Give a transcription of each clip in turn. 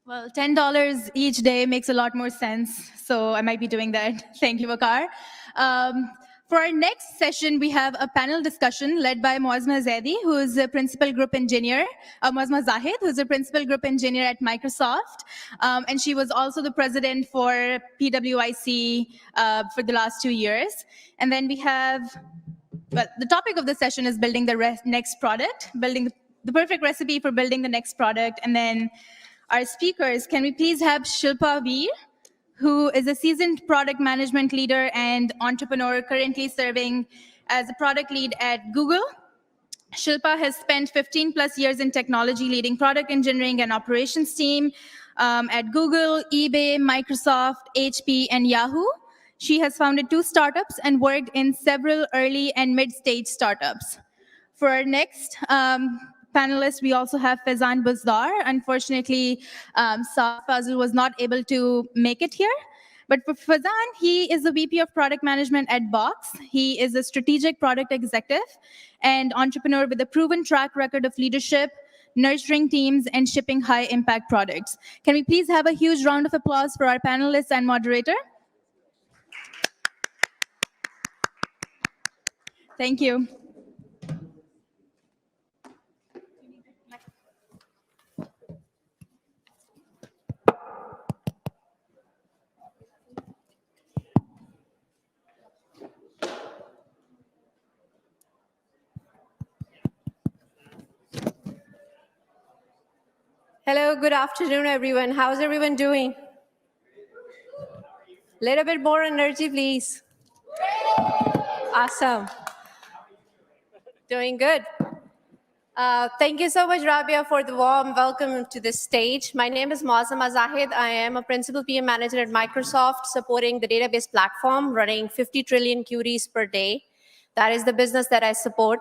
Well, $10 each day makes a lot more sense, so I might be doing that. Thank you, Waqar. For our next session, we have a panel discussion led by Muazma Zahid, who is a principal group engineer, Muazma Zahid, who is a principal group engineer at Microsoft, and she was also the president for PWIC for the last 2 years. And then we have, well, the topic of the session is building the next product, building the perfect recipe for building the next product. And then our speakers, can we please have Shilpa Vir, who is a seasoned product management leader and entrepreneur currently serving as a product lead at Google. Shilpa has spent 15 plus years in technology leading product engineering and operations team at Google, eBay, Microsoft, HP, and Yahoo. She has founded 2 startups and worked in several early and mid-stage startups. For our next panelist, we also have Faizan Buzdar. Unfortunately, Saad Fazil was not able to make it here. But for Faizan, he is the VP of Product Management at Box. He is a strategic product executive and entrepreneur with a proven track record of leadership, nurturing teams, and shipping high-impact products. Can we please have a huge round of applause for our panelists and moderator? Thank you. Hello, good afternoon, everyone. How's everyone doing? Little bit more energy, please. Awesome. Doing good. Thank you so much, Rabia, for the warm welcome to this stage. My name is Muazma Zahid. I am a principal PM manager at Microsoft, supporting the database platform, running 50 trillion queries per day. That is the business that I support.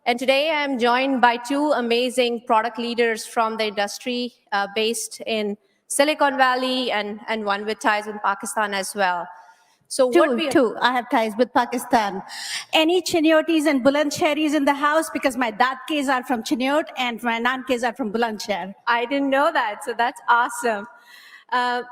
And today I'm joined by 2 amazing product leaders from the industry based in Silicon Valley and one with ties in Pakistan as well. So Two. I have ties with Pakistan. Any Chiniotis and Bulandsharis in the house? Because my dadkes are from Chiniot and my nankes are from Bulandshahr. I didn't know that, so that's awesome.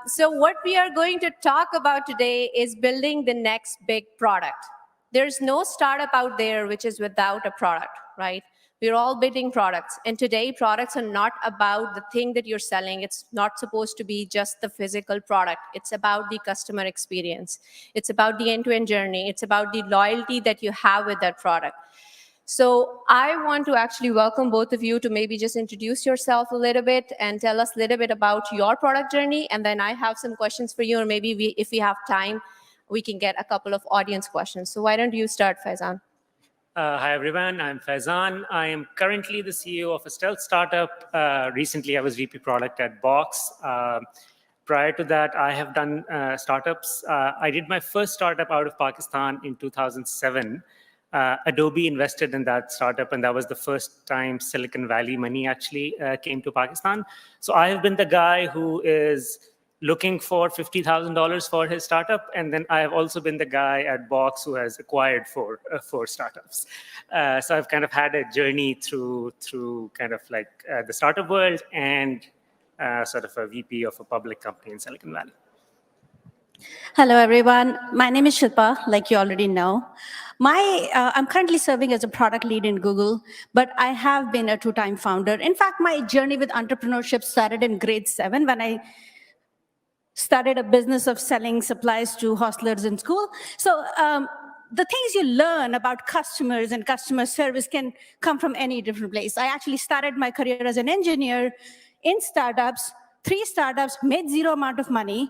So what we are going to talk about today is building the next big product. There's no startup out there which is without a product, right? We're all building products. And today, products are not about the thing that you're selling. It's not supposed to be just the physical product. It's about the customer experience. It's about the end-to-end journey. It's about the loyalty that you have with that product. So I want to actually welcome both of you to maybe just introduce yourself a little bit and tell us a little bit about your product journey. And then I have some questions for you, or maybe if we have time, we can get a couple of audience questions. So why don't you start, Faizan? Hi, everyone. I'm Faizan. I am currently the CEO of a stealth startup. Recently, I was VP product at Box. Prior to that, I have done startups. I did my first startup out of Pakistan in 2007. Adobe invested in that startup, and that was the first time Silicon Valley money actually came to Pakistan. So I have been the guy who is looking for $50,000 for his startup, and then I have also been the guy at Box who has acquired four startups. So I've kind of had a journey through kind of like the startup world and sort of a VP of a public company in Silicon Valley. Hello, everyone. My name is Shilpa, like you already know. I'm currently serving as a product lead in Google, but I have been a 2-time founder. In fact, my journey with entrepreneurship started in grade 7 when I started a business of selling supplies to hostlers in school. So the things you learn about customers and customer service can come from any different place. I actually started my career as an engineer in startups, 3 startups, made 0 amount of money,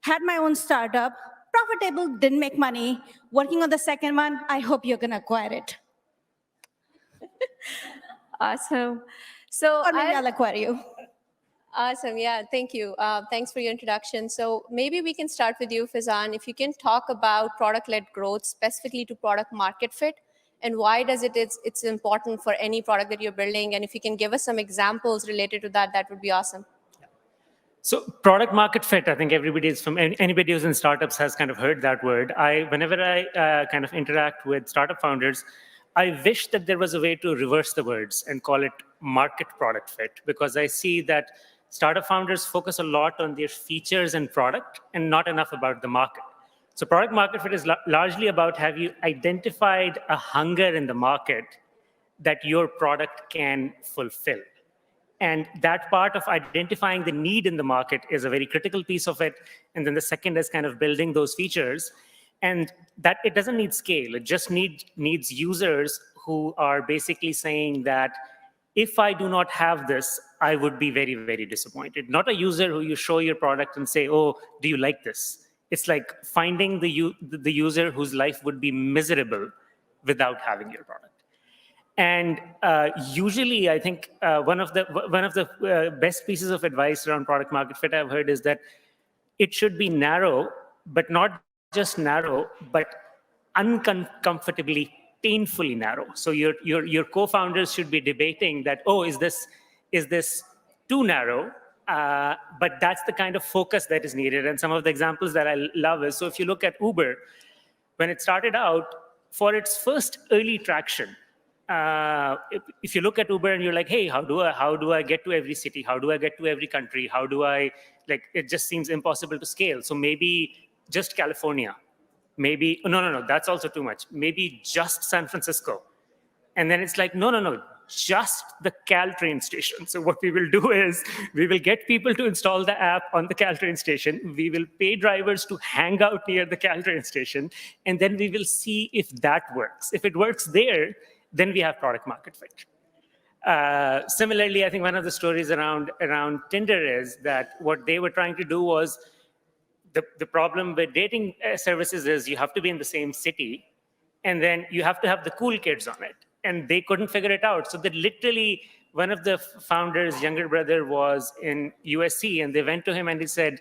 had my own startup, profitable, didn't make money. Working on the second one, I hope you're going to acquire it. Awesome. So or maybe I'll acquire you. Awesome. Yeah, thank you. Thanks for your introduction. So maybe we can start with you, Faizan. If you can talk about product-led growth, specifically to product market fit, and why it's important for any product that you're building. And if you can give us some examples related to that, that would be awesome. So product market fit, I think anybody who's in startups has kind of heard that word. Whenever I kind of interact with startup founders, I wish that there was a way to reverse the words and call it market product fit, because I see that startup founders focus a lot on their features and product and not enough about the market. So product market fit is largely about, have you identified a hunger in the market that your product can fulfill? And that part of identifying the need in the market is a very critical piece of it. And then the second is kind of building those features. And that it doesn't need scale. It just needs users who are basically saying that if I do not have this, I would be very, very disappointed. Not a user who you show your product and say, oh, do you like this? It's like finding the user whose life would be miserable without having your product. And usually, I think one of the best pieces of advice around product market fit I've heard is that it should be narrow, but not just narrow, but uncomfortably, painfully narrow. So your co-founders should be debating that, oh, is this too narrow? But that's the kind of focus that is needed. And some of the examples that I love is, so if you look at Uber, when it started out, for its first early traction, if you look at Uber and you're like, hey, how do I get to every city? How do I get to every country? How do I, like, it just seems impossible to scale. So maybe just California. Maybe, no, that's also too much. Maybe just San Francisco. And then it's like, no, just the Caltrain station. So what we will do is we will get people to install the app on the Caltrain station. We will pay drivers to hang out near the Caltrain station. And then we will see if that works. If it works there, then we have product market fit. Similarly, I think one of the stories around Tinder is that what they were trying to do was, the problem with dating services is you have to be in the same city, and then you have to have the cool kids on it. And they couldn't figure it out. So they literally, one of the founders' younger brother was in USC, and they went to him and he said,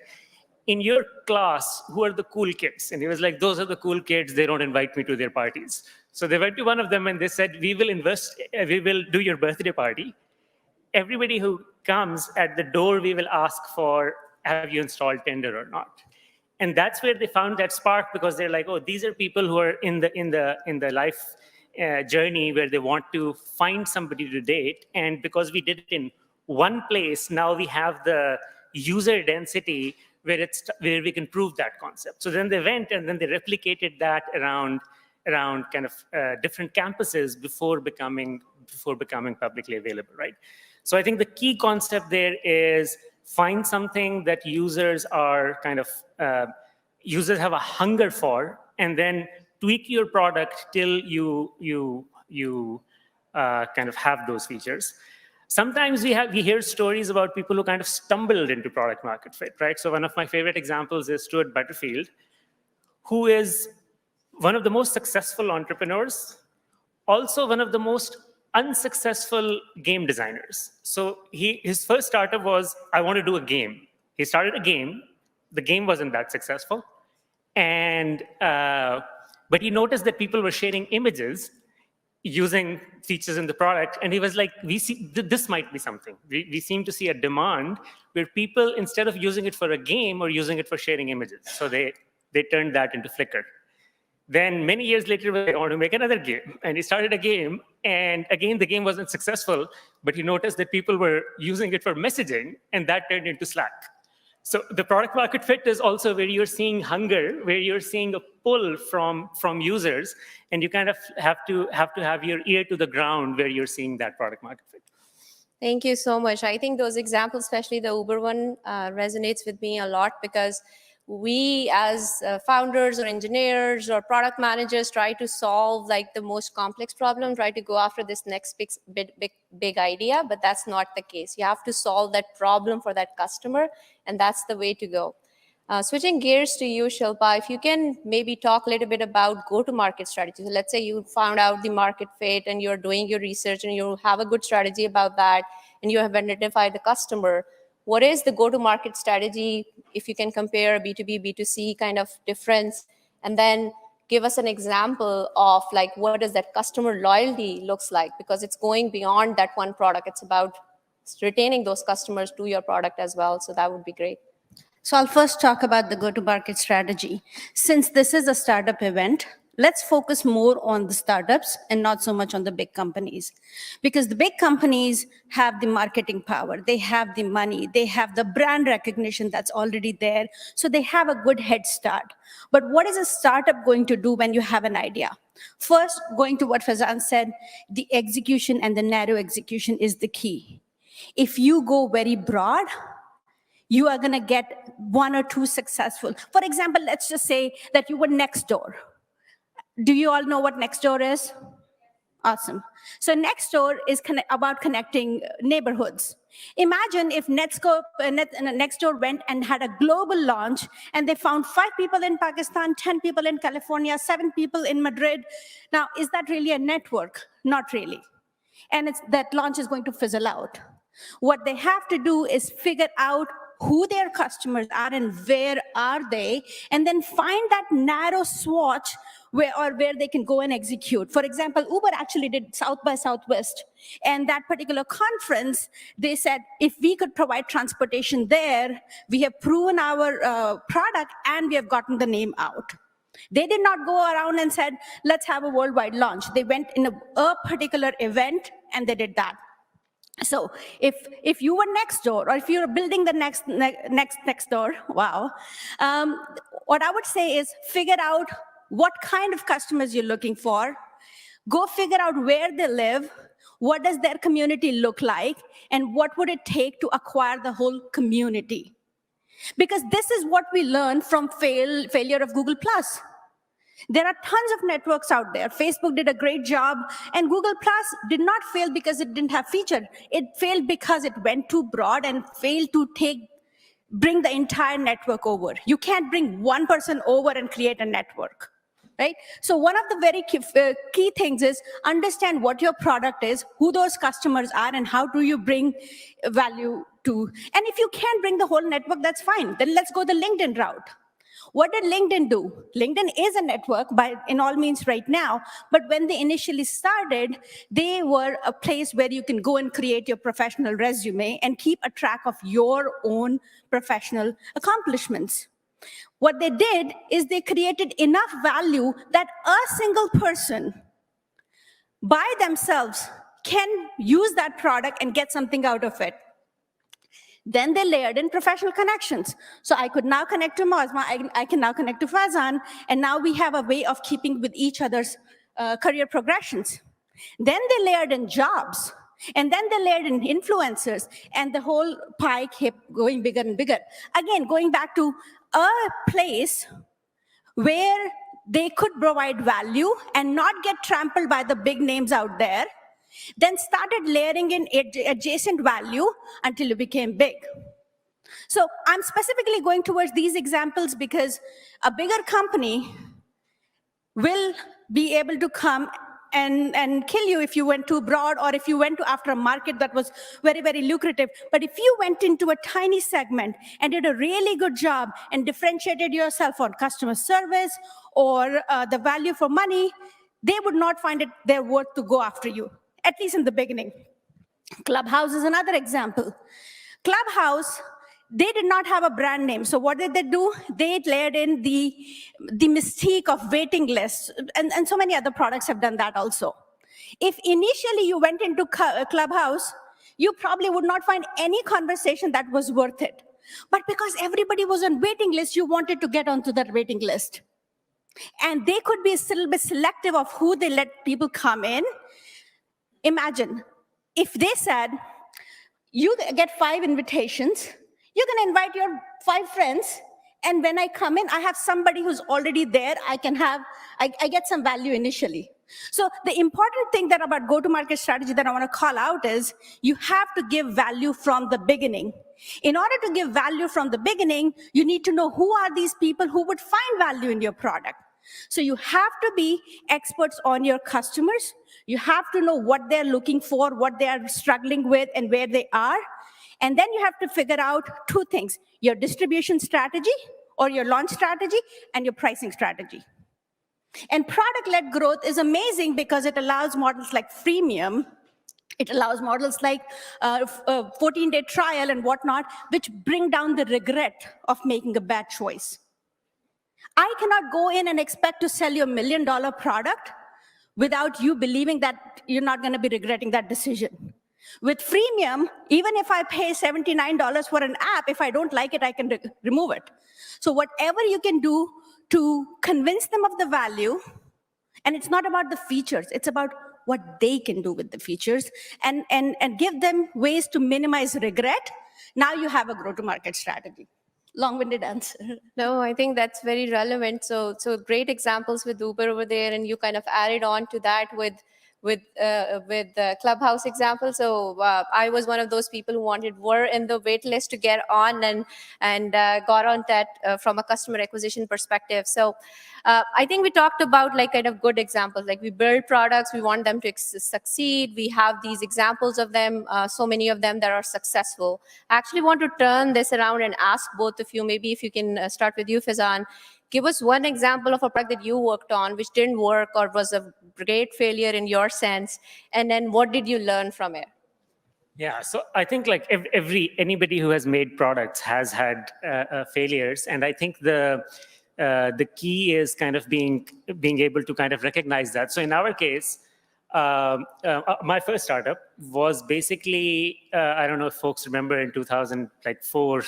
in your class, who are the cool kids? And he was like, those are the cool kids. They don't invite me to their parties. So they went to one of them and they said, we will do your birthday party. Everybody who comes at the door, we will ask for, have you installed Tinder or not? And that's where they found that spark, because they're like, oh, these are people who are in the life journey where they want to find somebody to date. And because we did it in one place, now we have the user density where we can prove that concept. So then they went and then they replicated that around kind of different campuses before becoming publicly available, right? So I think the key concept there is find something that users are kind of users have a hunger for, and then tweak your product till you kind of have those features. Sometimes we hear stories about people who kind of stumbled into product market fit, right? So one of my favorite examples is Stuart Butterfield, who is one of the most successful entrepreneurs, also one of the most unsuccessful game designers. So his first startup was, I want to do a game. He started a game. The game wasn't that successful. And but he noticed that people were sharing images using features in the product. And he was like, we see this might be something. We seem to see a demand where people, instead of using it for a game, are using it for sharing images. So they turned that into Flickr. Then many years later, we want to make another game. And he started a game. And again, the game wasn't successful. But he noticed that people were using it for messaging. And that turned into Slack. So the product market fit is also where you're seeing hunger, where you're seeing a pull from users, and you kind of have to have your ear to the ground where you're seeing that product market fit. Thank you so much. I think those examples, especially the Uber one, resonates with me a lot, because we as founders or engineers or product managers try to solve like the most complex problem, try to go after this next big idea, but that's not the case. You have to solve that problem for that customer, and that's the way to go. Switching gears to you, Shilpa, if you can maybe talk a little bit about go-to-market strategy. So let's say you found out the market fit and you're doing your research and you have a good strategy about that and you have identified the customer. What is the go-to-market strategy, if you can compare B2B, B2C kind of difference, and then give us an example of like what does that customer loyalty looks like, because it's going beyond that one product. It's about retaining those customers to your product as well. So that would be great. So I'll first talk about the go-to-market strategy. Since this is a startup event, let's focus more on the startups and not so much on the big companies. Because the big companies have the marketing power, they have the money, they have the brand recognition that's already there, so they have a good head start. But what is a startup going to do when you have an idea? First, going to what Faizan said, the execution and the narrow execution is the key. If you go very broad, you are going to get one or two successful. For example, let's just say that you were Nextdoor. Do you all know what Nextdoor is? Awesome. So Nextdoor is about connecting neighborhoods. Imagine if Nextdoor went and had a global launch and they found 5 people in Pakistan, 10 people in California, 7 people in Madrid. Now, is that really a network? Not really. And that launch is going to fizzle out. What they have to do is figure out who their customers are and where are they, and then find that narrow swatch where they can go and execute. For example, Uber actually did South by Southwest, and that particular conference, they said, if we could provide transportation there, we have proven our product and we have gotten the name out. They did not go around and said, let's have a worldwide launch. They went in a particular event and they did that. So if you were Nextdoor, or if you're building the next Nextdoor, wow, what I would say is figure out what kind of customers you're looking for, go figure out where they live, what does their community look like, and what would it take to acquire the whole community. Because this is what we learned from failure of Google+. There are tons of networks out there. Facebook did a great job, and Google+ did not fail because it didn't have feature. It failed because it went too broad and failed to bring the entire network over. You can't bring one person over and create a network, right? So one of the very key things is understand what your product is, who those customers are, and how do you bring value to. And if you can't bring the whole network, that's fine. Then let's go the LinkedIn route. What did LinkedIn do? LinkedIn is a network in all means right now, but when they initially started, they were a place where you can go and create your professional resume and keep a track of your own professional accomplishments. What they did is they created enough value that a single person by themselves can use that product and get something out of it. Then they layered in professional connections. So I could now connect to Muazma, I can now connect to Faizan, and now we have a way of keeping with each other's career progressions. Then they layered in jobs, and then they layered in influencers, and the whole pie kept going bigger and bigger. Again, going back to a place where they could provide value and not get trampled by the big names out there, then started layering in adjacent value until it became big. So I'm specifically going towards these examples because a bigger company will be able to come and kill you if you went too broad, or if you went after a market that was very, very lucrative. But if you went into a tiny segment and did a really good job and differentiated yourself on customer service or the value for money, they would not find it their worth to go after you, at least in the beginning. Clubhouse is another example. Clubhouse, they did not have a brand name. So what did they do? They layered in the mystique of waiting lists, and so many other products have done that also. If initially you went into Clubhouse, you probably would not find any conversation that was worth it. But because everybody was on waiting list, you wanted to get onto that waiting list. And they could be a little bit selective of who they let people come in. Imagine if they said, you get 5 invitations, you're going to invite your 5 friends, and when I come in, I have somebody who's already there. I get some value initially. So the important thing about go-to-market strategy that I want to call out is you have to give value from the beginning. In order to give value from the beginning, you need to know who are these people who would find value in your product. So you have to be experts on your customers. You have to know what they're looking for, what they are struggling with, and where they are. And then you have to figure out 2 things: your distribution strategy or your launch strategy, and your pricing strategy. And product-led growth is amazing because it allows models like freemium. It allows models like 14-day trial and whatnot, which bring down the regret of making a bad choice. I cannot go in and expect to sell you $1 million product without you believing that you're not going to be regretting that decision. With freemium, even if I pay $79 for an app, if I don't like it, I can remove it. So whatever you can do to convince them of the value, and it's not about the features, it's about what they can do with the features, and give them ways to minimize regret. Now you have a go-to-market strategy. Long-winded answer. No, I think that's very relevant. So great examples with Uber over there, and you kind of added on to that with the Clubhouse example. So I was one of those people who were in the wait list to get on and got on that from a customer acquisition perspective. So I think we talked about like kind of good examples, like we build products, we want them to succeed. We have these examples of them, so many of them that are successful. I actually want to turn this around and ask both of you, maybe if you can start with you, Faizan. Give us one example of a product that you worked on which didn't work or was a great failure in your sense, and then what did you learn from it? Yeah, so I think like anybody who has made products has had failures, and I think the key is kind of being able to kind of recognize that. So in our case, my first startup was basically I don't know if folks remember in 2004,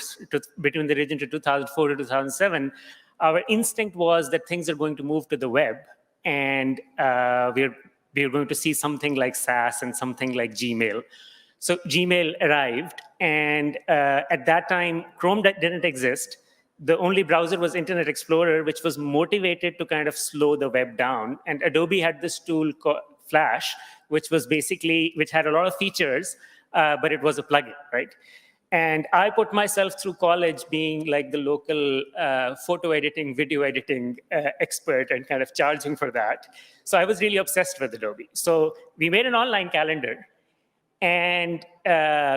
between the region to 2004 to 2007. Our instinct was that things are going to move to the web, and we're going to see something like SaaS and something like Gmail. So Gmail arrived, and at that time, Chrome didn't exist. The only browser was Internet Explorer, which was motivated to kind of slow the web down. And Adobe had this tool called Flash, which had a lot of features, but it was a plugin, right? And I put myself through college being like the local photo editing, video editing expert and kind of charging for that. So I was really obsessed with Adobe. So we made an online calendar, and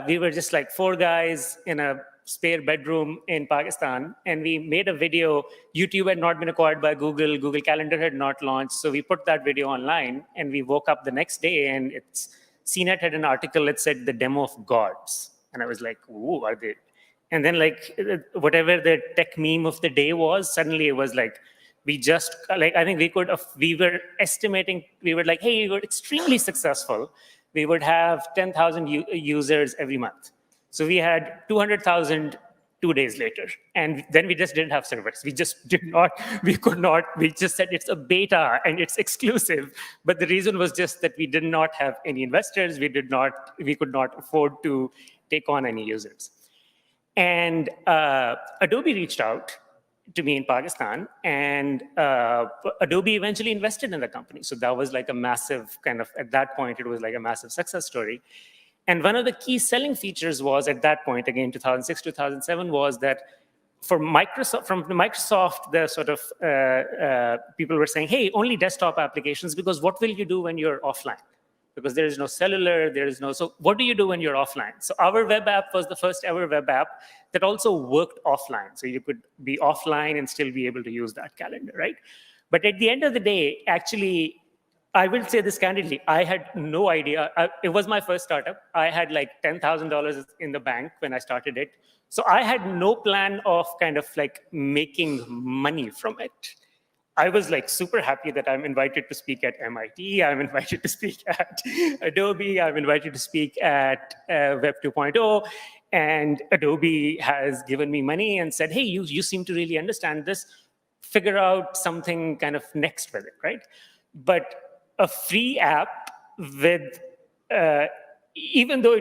we were just like 4 guys in a spare bedroom in Pakistan, and we made a video. YouTube had not been acquired by Google. Google Calendar had not launched. So we put that video online, and we woke up the next day, and CNET had an article that said the demo of gods. And I was like, ooh, are they? And then like whatever the tech meme of the day was, suddenly it was like, I think we were estimating, we were like, hey, we were extremely successful. We would have 10,000 users every month. So we had 200,000 2 days later. And then we just didn't have servers. We just we just said it's a beta and it's exclusive. But the reason was just that we did not have any investors. We could not afford to take on any users. And Adobe reached out to me in Pakistan, and Adobe eventually invested in the company. So that was like a massive at that point, it was like a massive success story. And one of the key selling features was at that point, again, 2006, 2007, was that from Microsoft, the sort of people were saying, hey, only desktop applications, because what will you do when you're offline? Because there is no cellular, so what do you do when you're offline? So our web app was the first ever web app that also worked offline. So you could be offline and still be able to use that calendar, right? But at the end of the day, actually, I will say this candidly, I had no idea. It was my first startup. I had like $10,000 in the bank when I started it. So I had no plan of making money from it. I was like super happy that I'm invited to speak at MIT. I'm invited to speak at Adobe. I'm invited to speak at Web 2.0. And Adobe has given me money and said, hey, you seem to really understand this. Figure out something kind of next with it, right? But a free app with, even though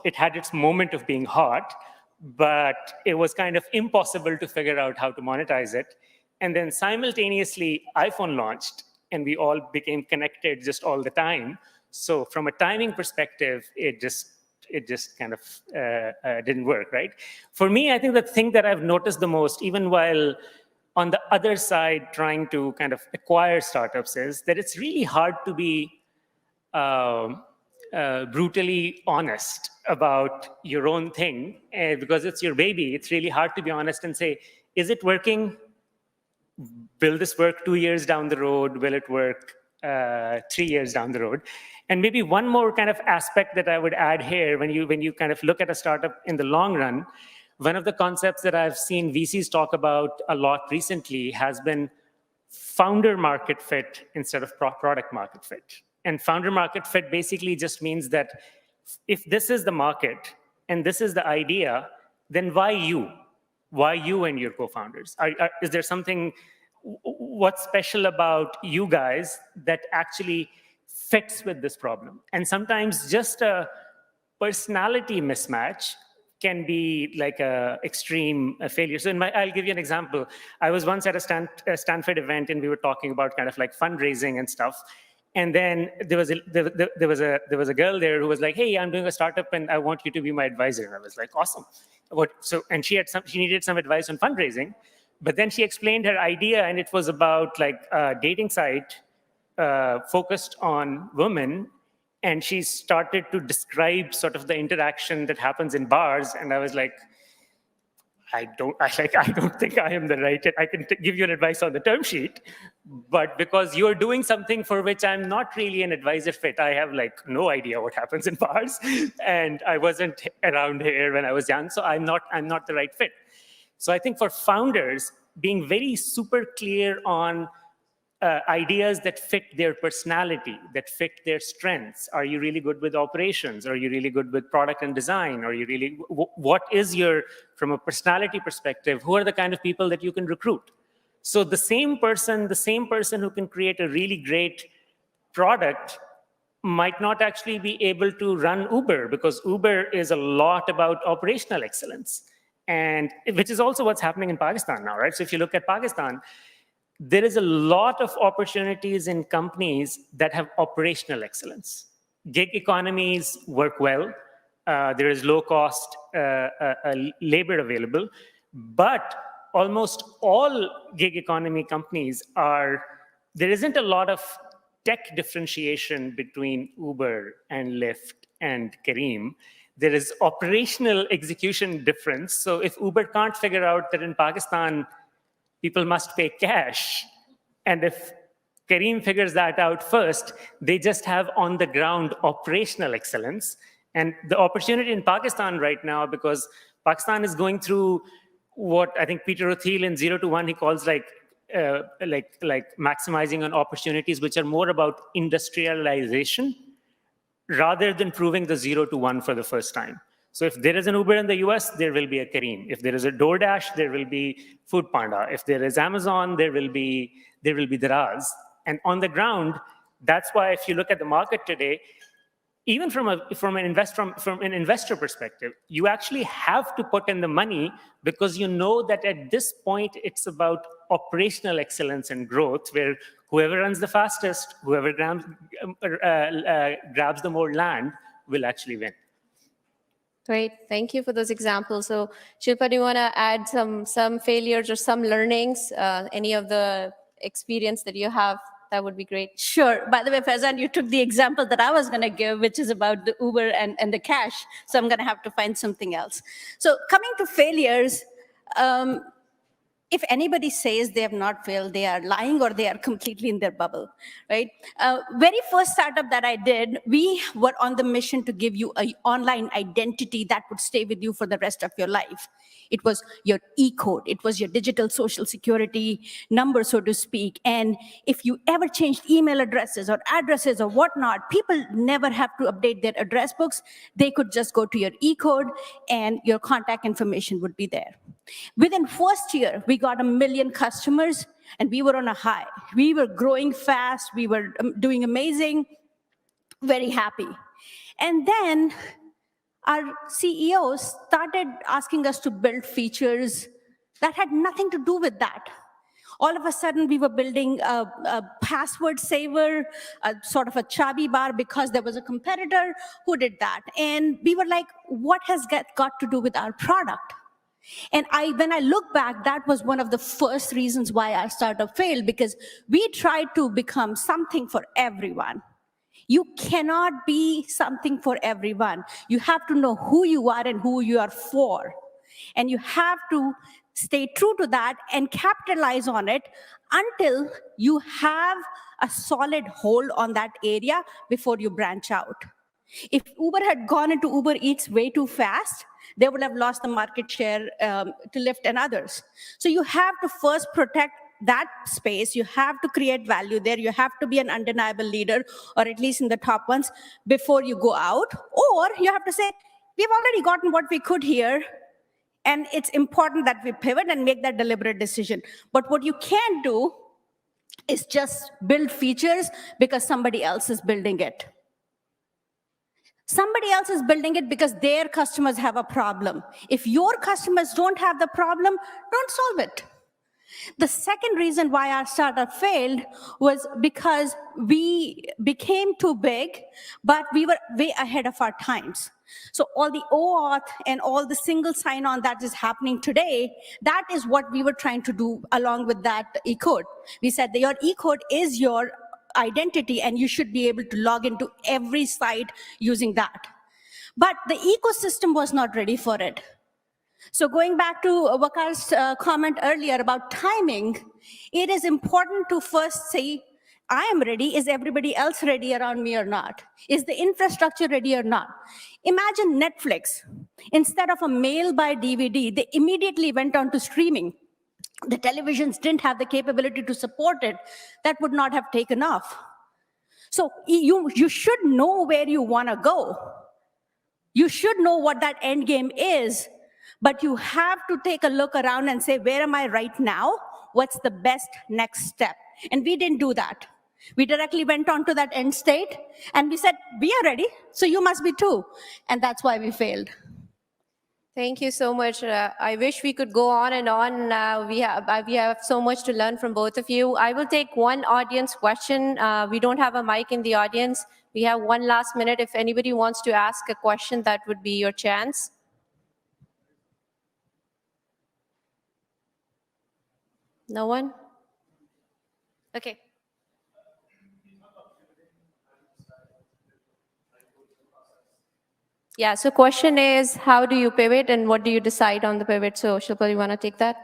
it had its moment of being hot, but it was kind of impossible to figure out how to monetize it. And then simultaneously, iPhone launched, and we all became connected just all the time. So from a timing perspective, it just kind of didn't work, right? For me, I think the thing that I've noticed the most, even while on the other side trying to kind of acquire startups, is that it's really hard to be brutally honest about your own thing, because it's your baby. It's really hard to be honest and say, is it working? Will this work 2 years down the road? Will it work 3 years down the road? And maybe one more kind of aspect that I would add here, when you kind of look at a startup in the long run, one of the concepts that I've seen VCs talk about a lot recently has been founder market fit instead of product market fit. And founder market fit basically just means that if this is the market and this is the idea, then why you? Why you and your co-founders? Is there something, what's special about you guys that actually fits with this problem? And sometimes just a personality mismatch can be like a extreme failure. So I'll give you an example. I was once at a Stanford event and we were talking about kind of like fundraising and stuff. And then there was a girl there who was like, "Hey, I'm doing a startup and I want you to be my advisor." And I was like, "Awesome." And she needed some advice on fundraising, but then she explained her idea, and it was about like a dating site focused on women. And she started to describe sort of the interaction that happens in bars, and I was like, I don't think I am the right. I can give you an advice on the term sheet, but because you're doing something for which I'm not really an advisor fit, I have like no idea what happens in bars, and I wasn't around here when I was young, so I'm not the right fit. So I think for founders, being very super clear on ideas that fit their personality, that fit their strengths. Are you really good with operations? Are you really good with product and design? Are you really, what is your, from a personality perspective, who are the kind of people that you can recruit? So the same person who can create a really great product might not actually be able to run Uber, because Uber is a lot about operational excellence, and which is also what's happening in Pakistan now, right? So if you look at Pakistan, there is a lot of opportunities in companies that have operational excellence. Gig economies work well. There is low-cost labor available. But almost all gig economy companies there isn't a lot of tech differentiation between Uber and Lyft and Careem. There is operational execution difference. So if Uber can't figure out that in Pakistan, people must pay cash, and if Careem figures that out first, they just have on-the-ground operational excellence. And the opportunity in Pakistan right now, because Pakistan is going through what I think Peter O'Theil in 0 to 1, he calls like maximizing on opportunities, which are more about industrialization rather than proving the 0 to 1 for the first time. So if there is an Uber in the US, there will be a Careem. If there is a DoorDash, there will be Food Panda. If there is Amazon, there will be Daraz. And on the ground, that's why if you look at the market today, even from an investor perspective, you actually have to put in the money, because you know that at this point, it's about operational excellence and growth, where whoever runs the fastest, whoever grabs the more land will actually win. Great, thank you for those examples. So Shilpa, do you want to add some failures or some learnings, any of the experience that you have? That would be great. Sure. By the way, Faizan, you took the example that I was going to give, which is about the Uber and the cash. So I'm going to have to find something else. So coming to failures, if anybody says they have not failed, they are lying or they are completely in their bubble, right? Very first startup that I did, we were on the mission to give you an online identity that would stay with you for the rest of your life. It was your e-code. It was your digital social security number, so to speak. And if you ever changed email addresses or addresses or whatnot, people never have to update their address books. They could just go to your e-code and your contact information would be there. Within first year, we got 1 million customers and we were on a high. We were growing fast. We were doing amazing, very happy. And then our CEOs started asking us to build features that had nothing to do with that. All of a sudden, we were building a password saver, a sort of a chabi bar, because there was a competitor who did that. And we were like, what has got to do with our product? And when I look back, that was one of the first reasons why our startup failed, because we tried to become something for everyone. You cannot be something for everyone. You have to know who you are and who you are for. And you have to stay true to that and capitalize on it until you have a solid hold on that area before you branch out. If Uber had gone into Uber Eats way too fast, they would have lost the market share to Lyft and others. So you have to first protect that space. You have to create value there. You have to be an undeniable leader, or at least in the top ones, before you go out. Or you have to say, we've already gotten what we could here, and it's important that we pivot and make that deliberate decision. But what you can't do is just build features because somebody else is building it. Somebody else is building it because their customers have a problem. If your customers don't have the problem, don't solve it. The second reason why our startup failed was because we became too big, but we were way ahead of our times. So all the OAuth and all the single sign-on that is happening today, that is what we were trying to do along with that e-code. We said that your e-code is your identity, and you should be able to log into every site using that. But the ecosystem was not ready for it. So going back to Wakar's comment earlier about timing, it is important to first say, I am ready. Is everybody else ready around me or not? Is the infrastructure ready or not? Imagine Netflix. Instead of a mail by DVD, they immediately went on to streaming. The televisions didn't have the capability to support it. That would not have taken off. So you should know where you want to go. You should know what that end game is. But you have to take a look around and say, where am I right now? What's the best next step? And we didn't do that. We directly went on to that end state, and we said, we are ready, so you must be too. And that's why we failed. Thank you so much. I wish we could go on and on. We have so much to learn from both of you. I will take one audience question. We don't have a mic in the audience. We have one last minute. If anybody wants to ask a question, that would be your chance. No one? Okay. Yeah, so question is, how do you pivot and what do you decide on the pivot? So Shilpa, you want to take that?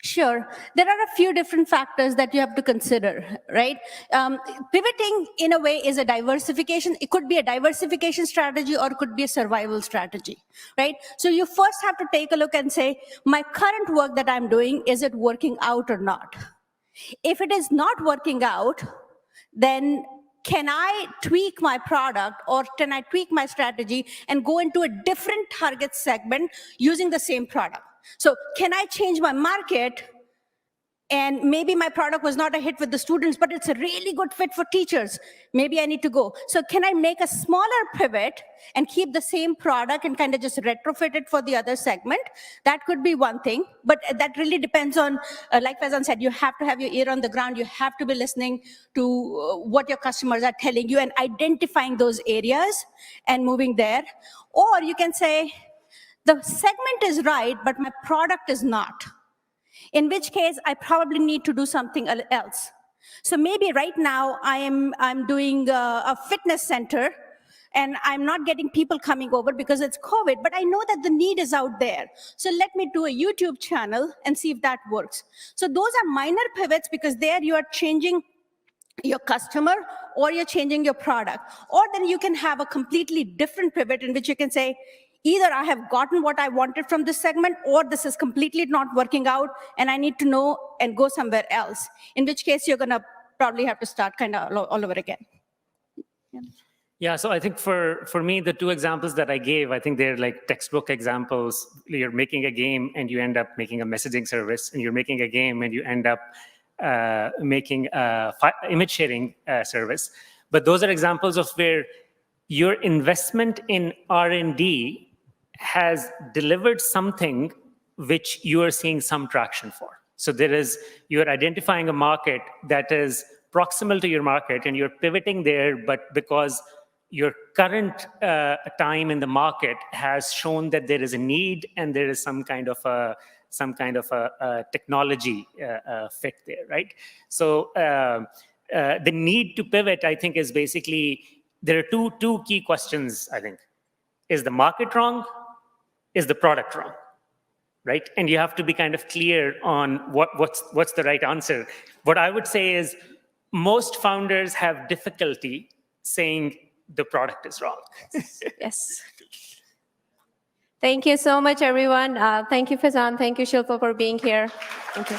Sure. There are a few different factors that you have to consider, right? Pivoting, in a way, is a diversification. It could be a diversification strategy, or it could be a survival strategy, right? So you first have to take a look and say, my current work that I'm doing, is it working out or not? If it is not working out, then can I tweak my product, or can I tweak my strategy and go into a different target segment using the same product? So can I change my market? And maybe my product was not a hit with the students, but it's a really good fit for teachers. Maybe I need to go. So can I make a smaller pivot and keep the same product and kind of just retrofit it for the other segment? That could be one thing, but that really depends on, like Faizan said, you have to have your ear on the ground. You have to be listening to what your customers are telling you and identifying those areas and moving there. Or you can say, the segment is right, but my product is not. In which case, I probably need to do something else. So maybe right now, I'm doing a fitness center, and I'm not getting people coming over because it's COVID, but I know that the need is out there. So let me do a YouTube channel and see if that works. So those are minor pivots, because there you are changing your customer, or you're changing your product. Or then you can have a completely different pivot in which you can say, either I have gotten what I wanted from this segment, or this is completely not working out, and I need to know and go somewhere else, in which case you're going to probably have to start kind of all over again. Yeah, so I think for me, the two examples that I gave, I think they're like textbook examples. You're making a game and you end up making a messaging service, and you're making a game and you end up making a image sharing service. But those are examples of where your investment in R&D has delivered something which you are seeing some traction for. So you're identifying a market that is proximal to your market, and you're pivoting there, but because your current time in the market has shown that there is a need and there is some kind of a technology fit there, right? So the need to pivot, I think, is basically, there are two key questions, I think. Is the market wrong? Is the product wrong? Right? And you have to be kind of clear on what's the right answer. What I would say is, most founders have difficulty saying the product is wrong. Yes. Thank you so much, everyone. Thank you, Faizan. Thank you, Shilpa, for being here. Thank you.